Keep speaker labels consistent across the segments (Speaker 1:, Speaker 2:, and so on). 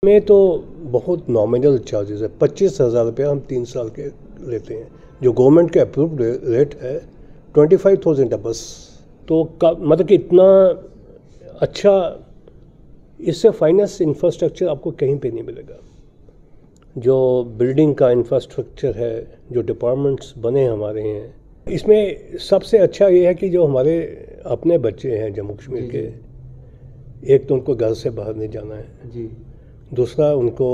Speaker 1: में तो बहुत नॉमिनल चार्जेस है। 25,000 रुपया हम 3 साल के लेते हैं। जो गवर्नमेंट के अप्रूव्ड रेट है 25,000 है बस। तो मतलब कि इतना अच्छा इससे फाइनेंस इंफ्रास्ट्रक्चर आपको कहीं पे नहीं मिलेगा। जो बिल्डिंग का इंफ्रास्ट्रक्चर है, जो डिपार्टमेंट्स बने हमारे हैं, इसमें सबसे अच्छा ये है कि जो हमारे अपने बच्चे हैं जम्मू कश्मीर के, एक तो उनको घर से बाहर नहीं जाना है जी, दूसरा उनको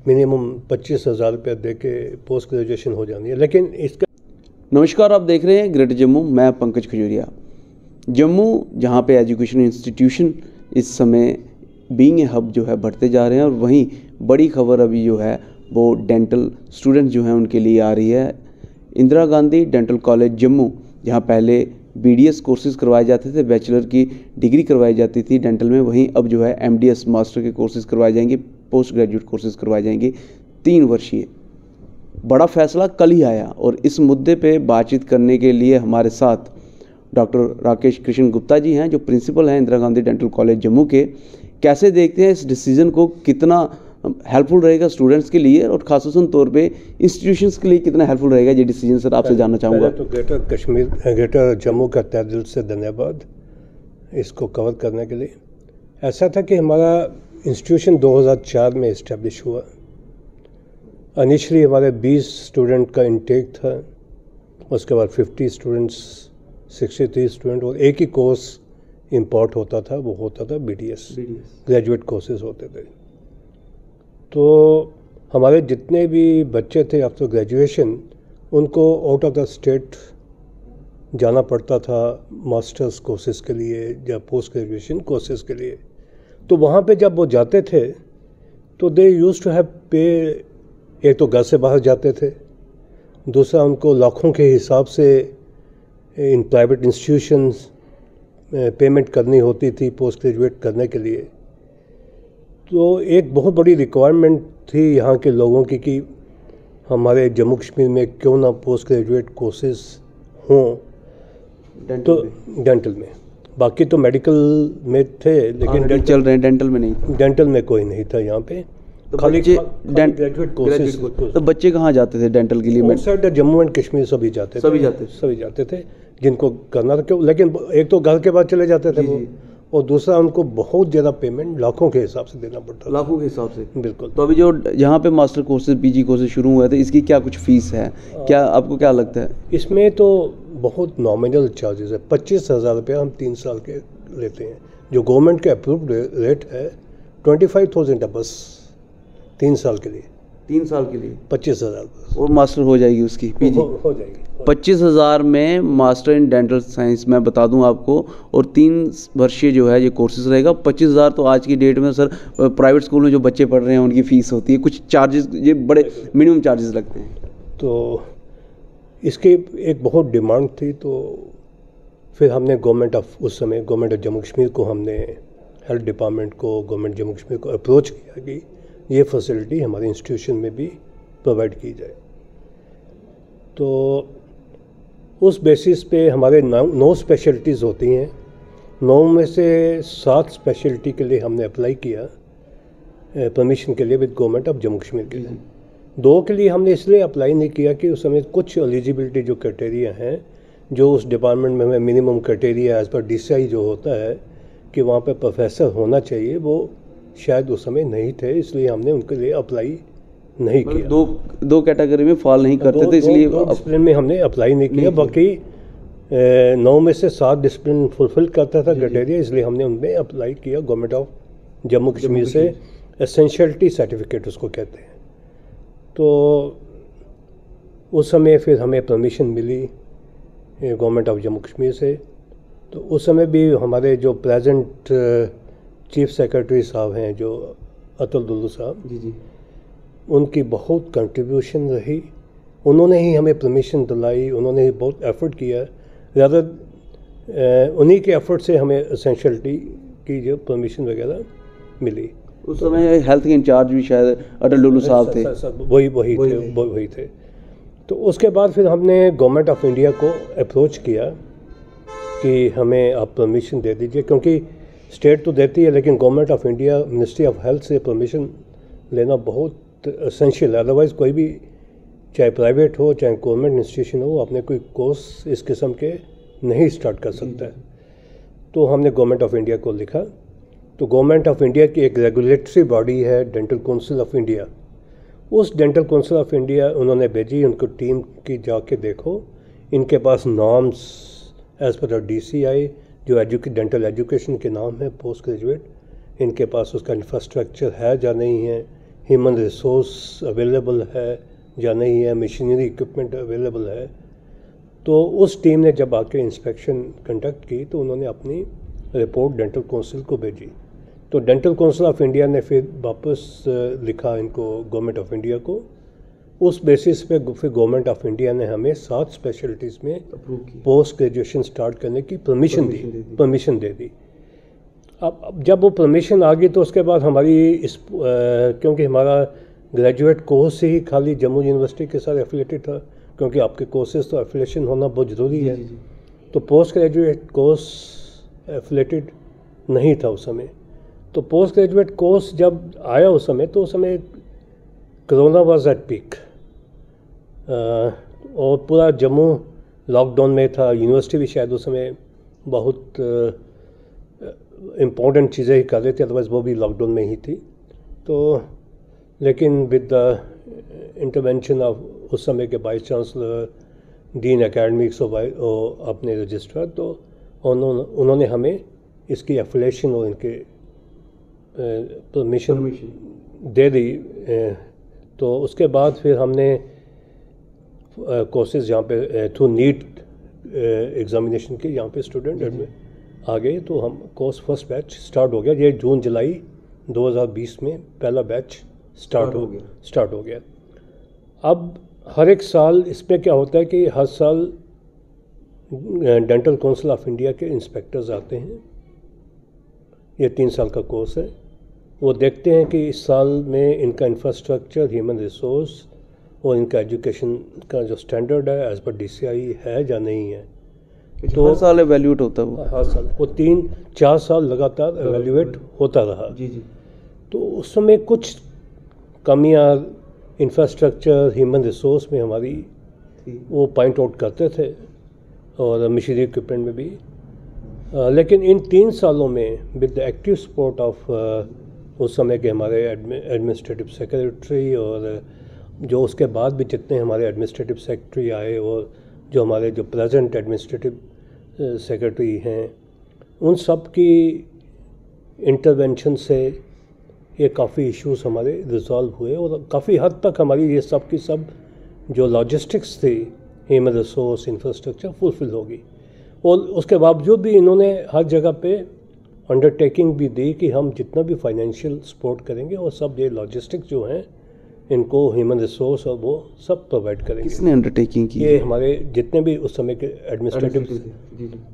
Speaker 1: मिनिमम 25,000 रुपया दे के पोस्ट ग्रेजुएशन हो जानी है। लेकिन इसका
Speaker 2: नमस्कार, आप देख रहे हैं ग्रेटर जम्मू, मैं पंकज खजूरिया। जम्मू जहां पे एजुकेशन इंस्टीट्यूशन इस समय बीइंग ए हब जो है बढ़ते जा रहे हैं, और वहीं बड़ी खबर अभी जो है वो डेंटल स्टूडेंट्स जो हैं उनके लिए आ रही है। इंदिरा गांधी डेंटल कॉलेज जम्मू, जहां पहले BDS कोर्सेज़ करवाए जाते थे, बैचलर की डिग्री करवाई जाती थी डेंटल में, वहीं अब जो है MDS मास्टर के कोर्सेज़ करवाए जाएंगे, पोस्ट ग्रेजुएट कोर्सेज़ करवाए जाएंगे 3 वर्षीय। बड़ा फैसला कल ही आया और इस मुद्दे पे बातचीत करने के लिए हमारे साथ डॉक्टर राकेश कृष्ण गुप्ता जी हैं, जो प्रिंसिपल हैं इंदिरा गांधी डेंटल कॉलेज जम्मू के। कैसे देखते हैं इस डिसीज़न को, कितना हेल्पफुल रहेगा स्टूडेंट्स के लिए और खासतौर तौर पे इंस्टीट्यूशंस के लिए कितना हेल्पफुल रहेगा ये डिसीजन? सर, आपसे जानना चाहूँगा।
Speaker 1: तो ग्रेटर जम्मू का तहे दिल से धन्यवाद इसको कवर करने के लिए। ऐसा था कि हमारा इंस्टीट्यूशन 2004 में इस्टेब्लिश हुआ। इनिशियली हमारे 20 स्टूडेंट का इंटेक था, उसके बाद 50 स्टूडेंट्स, 63 स्टूडेंट, और एक ही कोर्स इम्पोर्ट होता था, वो होता था BDS, ग्रेजुएट कोर्सेज होते थे। तो हमारे जितने भी बच्चे थे आफ्टर ग्रेजुएशन, उनको आउट ऑफ द स्टेट जाना पड़ता था मास्टर्स कोर्सेज के लिए या पोस्ट ग्रेजुएशन कोर्सेज के लिए। तो वहाँ पे जब वो जाते थे तो दे यूज्ड टू हैव पे, एक तो घर से बाहर जाते थे, दूसरा उनको लाखों के हिसाब से इन प्राइवेट इंस्टीट्यूशंस पेमेंट करनी होती थी पोस्ट ग्रेजुएट करने के लिए। तो एक बहुत बड़ी रिक्वायरमेंट थी यहाँ के लोगों की कि हमारे जम्मू कश्मीर में क्यों ना पोस्ट ग्रेजुएट कोर्सेज हों तो डेंटल में। बाकी तो मेडिकल में थे, लेकिन
Speaker 2: चल रहे हैं, डेंटल में नहीं,
Speaker 1: डेंटल में कोई नहीं था यहाँ पे।
Speaker 2: तो खाली ग्रेजुएट कोर्सेज। तो बच्चे कहाँ जाते थे डेंटल के लिए?
Speaker 1: आउटसाइड जम्मू एंड कश्मीर सभी जाते थे जिनको करना था। क्यों? लेकिन एक तो घर के बाद चले जाते थे वो, और दूसरा उनको बहुत ज़्यादा पेमेंट लाखों के हिसाब से देना पड़ता था।
Speaker 2: लाखों के हिसाब से,
Speaker 1: बिल्कुल।
Speaker 2: तो अभी जो यहाँ पे मास्टर कोर्सेज, PG कोर्सेज शुरू हुए थे, इसकी क्या कुछ फीस है? क्या आपको क्या लगता है?
Speaker 1: इसमें तो बहुत नॉमिनल चार्जेस है। 25,000 रुपया हम 3 साल के लेते हैं। जो गवर्नमेंट के अप्रूव्ड रेट है 25,000 है बस 3 साल के लिए।
Speaker 2: 3 साल के लिए
Speaker 1: 25,000 बस,
Speaker 2: और मास्टर हो जाएगी उसकी PG
Speaker 1: हो जाएगी।
Speaker 2: 25,000 में मास्टर इन डेंटल साइंस मैं बता दूं आपको, और 3 वर्षीय जो है ये कोर्सेज रहेगा। 25,000 तो आज की डेट में सर प्राइवेट स्कूल में जो बच्चे पढ़ रहे हैं उनकी फ़ीस होती है, कुछ चार्जेस ये बड़े मिनिमम चार्जेस लगते हैं।
Speaker 1: तो इसकी एक बहुत डिमांड थी, तो फिर हमने उस समय गवर्नमेंट ऑफ जम्मू कश्मीर को, हमने हेल्थ डिपार्टमेंट को, गवर्नमेंट जम्मू कश्मीर को अप्रोच किया कि ये फैसिलिटी हमारे इंस्टीट्यूशन में भी प्रोवाइड की जाए। तो उस बेसिस पे हमारे 9 स्पेशलिटीज़ होती हैं। 9 में से 7 स्पेशलिटी के लिए हमने अप्लाई किया परमिशन के लिए with government of Jammu Kashmir के लिए। 2 के लिए हमने इसलिए अप्लाई नहीं किया कि उस समय कुछ एलिजिबिलिटी जो क्राइटेरिया हैं, जो उस डिपार्टमेंट में हमें minimum criteria as per DCI जो होता है कि वहाँ पे प्रोफेसर होना चाहिए, वो शायद उस समय नहीं थे, इसलिए हमने उनके लिए अप्लाई नहीं किया।
Speaker 2: दो कैटेगरी में फॉल नहीं करते थे, इसलिए
Speaker 1: डिसिप्लिन में हमने अप्लाई नहीं किया। बाकी 9 में से 7 डिसिप्लिन फुलफिल करता था क्राइटेरिया, इसलिए हमने उनमें अप्लाई किया गवर्नमेंट ऑफ जम्मू कश्मीर से। एसेंशियलिटी सर्टिफिकेट उसको कहते हैं। तो उस समय फिर हमें परमिशन मिली गवर्नमेंट ऑफ जम्मू कश्मीर से। तो उस समय भी हमारे जो प्रेजेंट चीफ सेक्रेटरी साहब हैं, जो अतुल दुल्लू साहब जी, उनकी बहुत कंट्रीब्यूशन रही। उन्होंने ही हमें परमिशन दिलाई, उन्होंने ही बहुत एफर्ट किया। ज़्यादा उन्हीं के एफर्ट से हमें एसेंशियलिटी की जो परमिशन वगैरह मिली।
Speaker 2: उस समय हेल्थ के इंचार्ज भी शायद अटल डुल्लू साहब थे।
Speaker 1: वही थे। तो उसके बाद फिर हमने गवर्नमेंट ऑफ इंडिया को अप्रोच किया कि हमें आप परमिशन दे दीजिए, क्योंकि स्टेट तो देती है लेकिन government of India ministry of health से परमिशन लेना बहुत एसेंशियल है। अदरवाइज़ कोई भी, चाहे प्राइवेट हो चाहे गवर्नमेंट इंस्टीट्यूशन हो, अपने कोई कोर्स इस किस्म के नहीं स्टार्ट कर सकता है। तो हमने गवर्नमेंट ऑफ इंडिया को लिखा। तो गवर्नमेंट ऑफ इंडिया की एक रेगुलेटरी बॉडी है डेंटल काउंसिल ऑफ इंडिया। उस डेंटल काउंसिल ऑफ इंडिया उन्होंने भेजी उनको टीम की, जाके देखो इनके पास नॉर्म्स एज़ पर DCI जो डेंटल एजुकेशन के नाम है पोस्ट ग्रेजुएट, इनके पास उसका इंफ्रास्ट्रक्चर है या नहीं है, ह्यूमन रिसोर्स अवेलेबल है या नहीं है, मशीनरी इक्विपमेंट अवेलेबल है। तो उस टीम ने जब आके इंस्पेक्शन कंडक्ट की तो उन्होंने अपनी रिपोर्ट डेंटल काउंसिल को भेजी। तो डेंटल काउंसिल ऑफ इंडिया ने फिर वापस लिखा इनको गवर्नमेंट ऑफ इंडिया को। उस बेसिस पे फिर गवर्नमेंट ऑफ इंडिया ने हमें 7 स्पेशलिटीज़ में पोस्ट ग्रेजुएशन स्टार्ट करने की परमिशन दे दी। अब जब वो परमिशन आ गई तो उसके बाद हमारी क्योंकि हमारा ग्रेजुएट कोर्स ही खाली जम्मू यूनिवर्सिटी के साथ एफिलेटेड था, क्योंकि आपके कोर्सेज तो एफिलेशन होना बहुत ज़रूरी है। तो पोस्ट ग्रेजुएट कोर्स एफिलेटेड नहीं था उस समय। तो पोस्ट ग्रेजुएट कोर्स जब आया उस समय, तो उस समय कोरोना वाज एट पीक और पूरा जम्मू लॉकडाउन में था। यूनिवर्सिटी भी शायद उस समय बहुत इम्पोर्टेंट चीज़ें ही कर रहे थे, अदरवाइज़ वो भी लॉकडाउन में ही थी। तो लेकिन विद द इंटरवेंशन ऑफ उस समय के वाइस चांसलर, डीन एकेडमिक्स और अपने रजिस्ट्रार, तो उन्होंने हमें इसकी एफिलिएशन और इनके परमिशन दे दी। तो उसके बाद फिर हमने कोर्सेज यहाँ पे थ्रू नीट एग्ज़ामिनेशन के यहाँ पे स्टूडेंट आ गए। तो हम कोर्स फर्स्ट बैच स्टार्ट हो गया। ये जून जुलाई 2020 में पहला बैच स्टार्ट हो गया। अब हर एक साल इसमें क्या होता है कि हर साल डेंटल काउंसिल ऑफ इंडिया के इंस्पेक्टर्स आते हैं। ये 3 साल का कोर्स है। वो देखते हैं कि इस साल में इनका इंफ्रास्ट्रक्चर, ह्यूमन रिसोर्स और इनका एजुकेशन का जो स्टैंडर्ड है एज़ पर DCI है या नहीं है।
Speaker 2: तो हर साल एवेल्यूएट होता है वो?
Speaker 1: हर साल वो 3-4 साल लगातार एवेल्यूएट होता रहा। जी। तो उस समय कुछ कमियां इंफ्रास्ट्रक्चर, ह्यूमन रिसोर्स में हमारी वो पॉइंट आउट करते थे और मशीनरी इक्विपमेंट में भी। लेकिन इन 3 सालों में with the active support of उस समय के हमारे एडमिनिस्ट्रेटिव सेक्रेटरी और जो उसके बाद भी जितने हमारे एडमिनिस्ट्रेटिव सेक्रेटरी आए और जो हमारे जो प्रेजेंट एडमिनिस्ट्रेटिव सेक्रेटरी हैं, उन सब की इंटरवेंशन से ये काफ़ी इश्यूज हमारे रिजॉल्व हुए और काफ़ी हद तक हमारी ये सब की सब जो लॉजिस्टिक्स थी, ह्यूमन रिसोर्स, इंफ्रास्ट्रक्चर फुलफिल होगी। और उसके बावजूद भी इन्होंने हर जगह पे अंडरटेकिंग भी दी कि हम जितना भी फाइनेंशियल सपोर्ट करेंगे और सब ये लॉजिस्टिक्स जो हैं इनको ह्यूमन रिसोर्स और वो सब प्रोवाइड करेंगे।
Speaker 2: किसने अंडरटेकिंग की?
Speaker 1: ये हमारे जितने भी उस समय के एडमिनिस्ट्रेटिव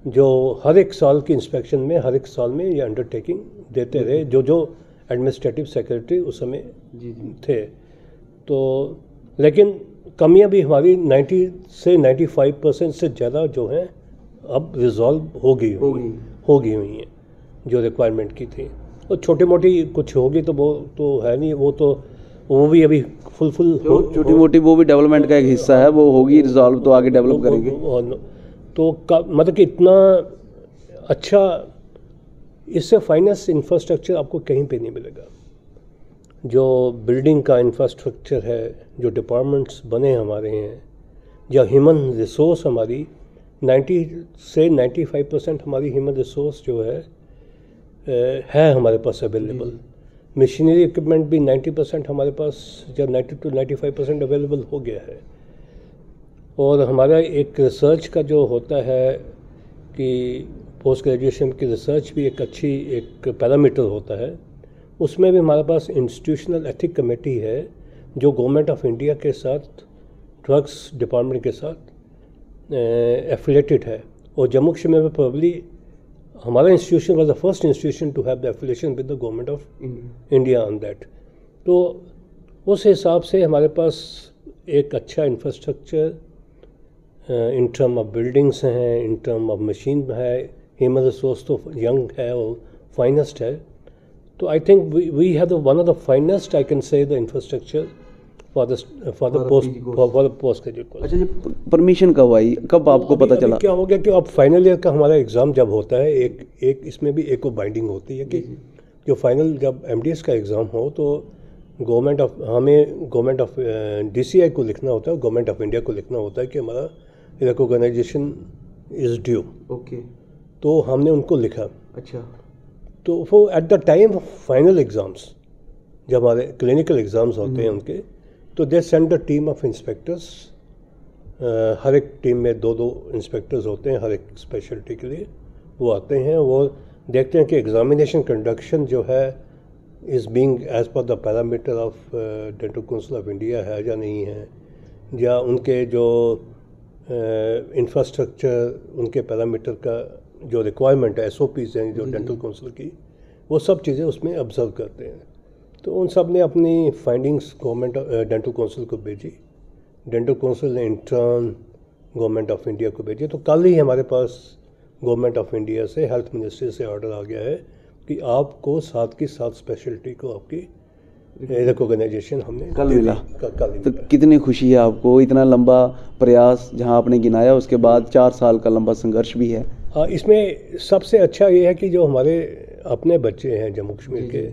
Speaker 1: जो हर एक साल की इंस्पेक्शन में, हर एक साल में ये अंडरटेकिंग देते रहे, जो एडमिनिस्ट्रेटिव सेक्रेटरी उस समय थे। तो लेकिन कमियां भी हमारी 90 से 95% से ज़्यादा जो हैं अब रिजॉल्व हो गई हुई हैं, जो रिक्वायरमेंट की थी। और छोटी मोटी कुछ होगी तो वो तो है नहीं, वो भी अभी फुलफिल
Speaker 2: छोटी मोटी वो भी डेवलपमेंट का एक हिस्सा है, वो होगी रिजॉल्व तो आगे डेवलप करेंगे।
Speaker 1: तो मतलब कि इतना अच्छा इससे फाइनेंस इंफ्रास्ट्रक्चर आपको कहीं पे नहीं मिलेगा। जो बिल्डिंग का इंफ्रास्ट्रक्चर है, जो डिपार्टमेंट्स बने हमारे हैं, या ह्यूमन रिसोर्स हमारी 90 से 95% हमारी ह्यूमन रिसोर्स जो है हमारे पास अवेलेबल। मशीनरी इक्विपमेंट भी 90% हमारे पास या 90 to 95% अवेलेबल हो गया है। और हमारा एक रिसर्च का जो होता है कि पोस्ट ग्रेजुएशन की रिसर्च भी एक पैरामीटर होता है, उसमें भी हमारे पास इंस्टीट्यूशनल एथिक कमेटी है जो गवर्नमेंट ऑफ इंडिया के साथ, ड्रग्स डिपार्टमेंट के साथ एफिलेटेड है। और जम्मू कश्मीर में प्रॉब्ली हमारा institution was the first institution to have the affiliation with the government of India on that. तो उस हिसाब से हमारे पास एक अच्छा infrastructure in term of buildings हैं, इन टर्म ऑफ मशीन है, ह्यूमन रिसोर्स तो यंग है और फाइनेस्ट है। तो I think we have one of the finest I can say the infrastructure for the post graduate college.
Speaker 2: अच्छा, जब permission कब आई, कब आपको पता चला?
Speaker 1: क्या हो गया कि अब फाइनल ईयर का हमारा एग्ज़ाम जब होता है, एक इसमें भी एक बाइंडिंग होती है कि जो फाइनल जब MDS का एग्ज़ाम हो तो गवर्नमेंट ऑफ DCI को लिखना होता है, गवर्नमेंट ऑफ इंडिया को लिखना होता है कि हमारा रिकॉग्नाइजेशन इज़ ड्यू।
Speaker 2: ओके।
Speaker 1: तो हमने उनको लिखा।
Speaker 2: अच्छा।
Speaker 1: तो वो at the time of final exams, जब हमारे क्लिनिकल एग्ज़ाम्स होते हैं उनके, तो they send the team of inspectors. हर एक टीम में 2-2 इंस्पेक्टर्स होते हैं हर एक स्पेशलिटी के लिए। वो आते हैं, वो देखते हैं कि एग्ज़ामिनेशन कंडक्शन जो है is being as per the parameter of dental council of India है या नहीं है, या उनके जो इंफ्रास्ट्रक्चर, उनके पैरामीटर का जो रिक्वायरमेंट है, SOPs हैं जो डेंटल काउंसिल की, वो सब चीज़ें उसमें ऑब्ज़र्व करते हैं। तो उन सब ने अपनी फाइंडिंग्स गवर्नमेंट डेंटल काउंसिल को भेजी। डेंटल काउंसिल ने इंटर्न गवर्नमेंट ऑफ इंडिया को भेजी। तो कल ही हमारे पास गवर्नमेंट ऑफ इंडिया से, हेल्थ मिनिस्ट्री से ऑर्डर आ गया है कि आपको 7 की 7 स्पेशलिटी को आपकी रिकॉग्नाइजेशन हमने
Speaker 2: कल मिला।
Speaker 1: कल
Speaker 2: तो कितनी खुशी है आपको, इतना लंबा प्रयास जहां आपने गिनाया, उसके बाद 4 साल का लंबा संघर्ष भी है।
Speaker 1: हाँ, इसमें सबसे अच्छा ये है कि जो हमारे अपने बच्चे हैं जम्मू कश्मीर के,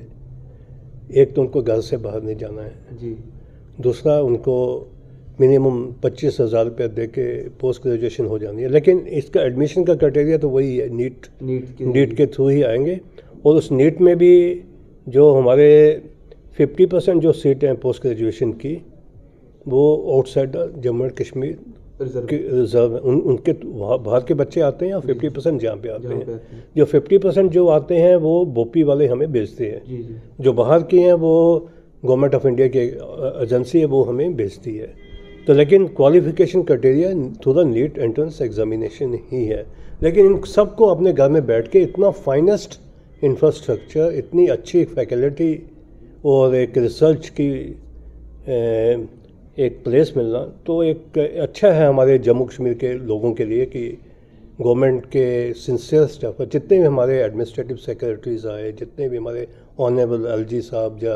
Speaker 1: एक तो उनको घर से बाहर नहीं जाना है
Speaker 2: जी,
Speaker 1: दूसरा उनको मिनिमम 25,000 रुपये दे के पोस्ट ग्रेजुएशन हो जानी है। लेकिन इसका एडमिशन का क्राइटेरिया तो वही है, नीट के थ्रू ही आएंगे। और उस नीट में भी जो हमारे 50% जो सीटें हैं पोस्ट ग्रेजुएशन की, वो आउटसाइड जम्मू एंड कश्मीर के रिजर्व, उनके बाहर के बच्चे आते हैं और 50% जहाँ पे आते हैं। जो 50% जो आते हैं वो बोपी वाले हमें भेजते हैं, जो बाहर के हैं वो गवर्नमेंट ऑफ इंडिया की एजेंसी है, वो हमें भेजती है। तो लेकिन qualification criteria through the NEET entrance examination ही है। लेकिन इन सबको अपने घर में बैठ के इतना फाइनेस्ट इंफ्रास्ट्रक्चर, इतनी अच्छी फैकल्टी और एक रिसर्च की एक प्लेस मिलना, तो एक अच्छा है हमारे जम्मू कश्मीर के लोगों के लिए कि गवर्नमेंट के सिंसियर स्टाफ, जितने भी हमारे एडमिनिस्ट्रेटिव सेक्रेटरीज आए, जितने भी हमारे ऑनरेबल LG साहब या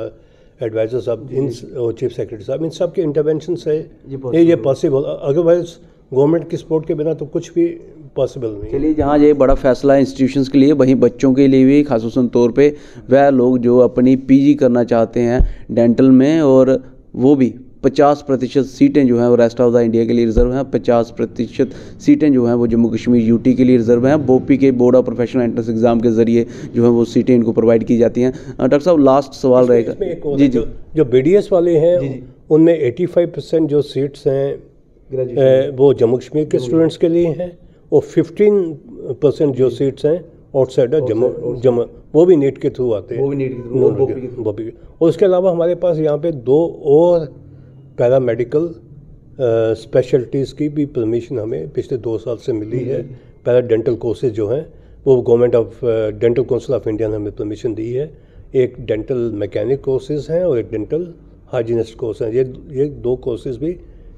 Speaker 1: एडवाइज़र साहब, इन और चीफ सेक्रेटरी साहब, इन सब के इंटरवेंशन से ये पॉसिबल। अदरवाइज गवर्नमेंट की सपोर्ट के बिना तो कुछ भी पॉसिबल नहीं।
Speaker 2: चलिए, जहाँ ये बड़ा फैसला है इंस्टीट्यूशंस के लिए, वहीं बच्चों के लिए भी खासतौर तौर पे वह लोग जो अपनी PG करना चाहते हैं डेंटल में, और वो भी 50% सीटें जो हैं वो रेस्ट ऑफ द इंडिया के लिए रिजर्व हैं, 50% सीटें जो हैं वो जम्मू कश्मीर UT के लिए रिजर्व हैं। बोपी के board of professional entrance exam के जरिए जो है वो सीटें इनको प्रोवाइड की जाती हैं। डॉक्टर साहब, लास्ट सवाल रहेगा
Speaker 1: जी। जो BDS वाले हैं उनमें 85% जो सीट्स हैं वो जम्मू कश्मीर के स्टूडेंट्स के लिए हैं, और 15% जो सीट्स हैं आउटसाइड जम्मू, वो भी नीट के थ्रू आते हैं, बोपी। और उसके अलावा हमारे पास यहाँ पे 2 और पैरामेडिकल स्पेशलिटीज़ की भी परमिशन हमें पिछले 2 साल से मिली है। पैरा डेंटल कोर्सेज जो हैं वो government of dental council of India ने हमें परमिशन दी है। एक डेंटल मैकेनिक कोर्सेज हैं और एक डेंटल हाइजीनिस्ट कोर्स हैं। ये 2 कोर्सेज भी,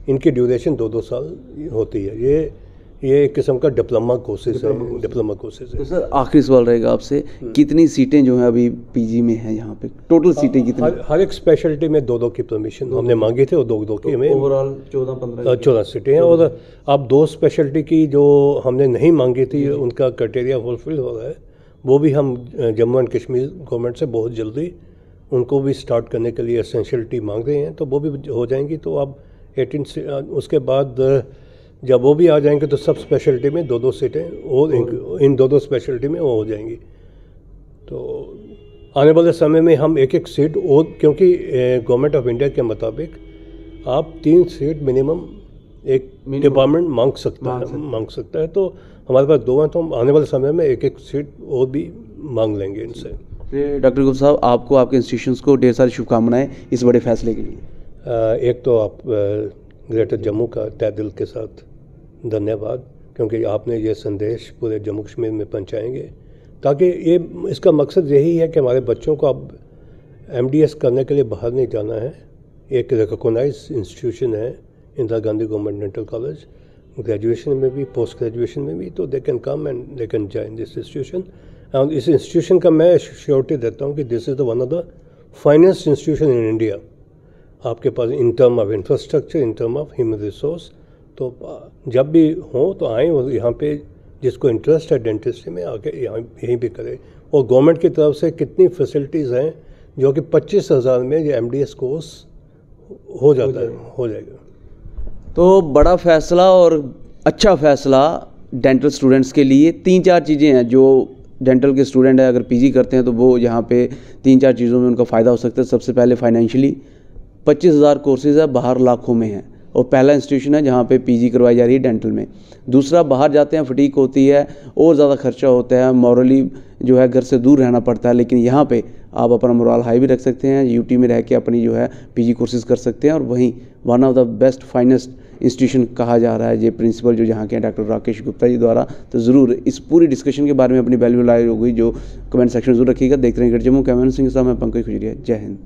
Speaker 1: इनकी ड्यूरेशन 2-2 साल होती है। ये एक किस्म का डिप्लोमा कोर्सेज है।
Speaker 2: तो सर, आखिरी सवाल रहेगा आपसे, कितनी सीटें जो हैं अभी PG में हैं यहाँ पे, टोटल सीटें कितनी?
Speaker 1: हर एक स्पेशलिटी में 2-2 की परमिशन हमने मांगी थी, और 2-2 की हमें
Speaker 2: ओवरऑल 14
Speaker 1: सीटें हैं। और अब 2 स्पेशलिटी की जो हमने नहीं मांगी थी, उनका क्राइटेरिया फुलफिल हो रहा है। वो भी हम जम्मू एंड कश्मीर गवर्नमेंट से बहुत जल्दी उनको भी स्टार्ट करने के लिए एसेंशियलिटी मांग रहे हैं, तो वो भी हो जाएंगी। तो अब 18 से उसके बाद जब वो भी आ जाएंगे तो सब स्पेशलिटी में 2-2 सीटें और इन 2-2 स्पेशलिटी में वो हो जाएंगी। तो आने वाले समय में हम 1-1 सीट और, क्योंकि गवर्नमेंट ऑफ इंडिया के मुताबिक आप 3 सीट मिनिमम एक डिपार्टमेंट मांग सकता है। तो हमारे पास 2 हैं, तो हम आने वाले समय में 1-1 सीट और भी मांग लेंगे इनसे।
Speaker 2: डॉक्टर गुप्ता साहब, आपको, आपके इंस्टीट्यूशंस को ढेर सारी शुभकामनाएं इस बड़े फैसले के लिए।
Speaker 1: एक तो आप ग्रेटर जम्मू का तहे दिल के साथ धन्यवाद, क्योंकि आपने ये संदेश पूरे जम्मू कश्मीर में पहुंचाएंगे, ताकि इसका मकसद यही है कि हमारे बच्चों को अब MDS करने के लिए बाहर नहीं जाना है। एक रिकॉग्नाइज इंस्टीट्यूशन है Indira Gandhi government dental college, graduation में भी पोस्ट ग्रेजुएशन में भी, तो they can come and they can join this institution. और इस इंस्टीट्यूशन का मैं श्योरिटी देता हूँ कि this is the one of the finest institution in India. आपके पास in term of infrastructure, in term of human resource, तो जब भी हो तो आएँ और यहाँ पे जिसको इंटरेस्ट है डेंटिस्ट्री में आके यहाँ यहीं भी करें। और गवर्नमेंट की तरफ से कितनी फैसिलिटीज़ हैं जो कि 25,000 में ये MDS कोर्स हो जाएगा।
Speaker 2: तो बड़ा फैसला और अच्छा फैसला डेंटल स्टूडेंट्स के लिए। 3-4 चीज़ें हैं जो डेंटल के स्टूडेंट है अगर PG करते हैं तो वो यहाँ पे 3-4 चीज़ों में उनका फ़ायदा हो सकता है। सबसे पहले फाइनेंशियली 25,000 कोर्सेज़ है, बाहर लाखों में है, और पहला इंस्टीट्यूशन है जहाँ पे PG करवाई जा रही है डेंटल में। दूसरा, बाहर जाते हैं फटीक होती है और ज़्यादा खर्चा होता है, मॉरली जो है घर से दूर रहना पड़ता है, लेकिन यहाँ पे आप अपना मोरल हाई भी रख सकते हैं, UT में रह के अपनी जो है PG कोर्सेज़ कर सकते हैं। और वहीं one of the best finest institution कहा जा रहा है ये प्रिंसिपल जो यहाँ के हैं डॉक्टर राकेश गुप्ता जी द्वारा। तो ज़रूर इस पूरी डिस्कशन के बारे में अपनी वैल्यूएबल राय होगी जो कमेंट सेक्शन में जरूर रखिएगा। देखते रहें ग्रेट जम्मू। कैमरामैन सिंह साहब, मैं पंकज खजुरिया। जय हिंद।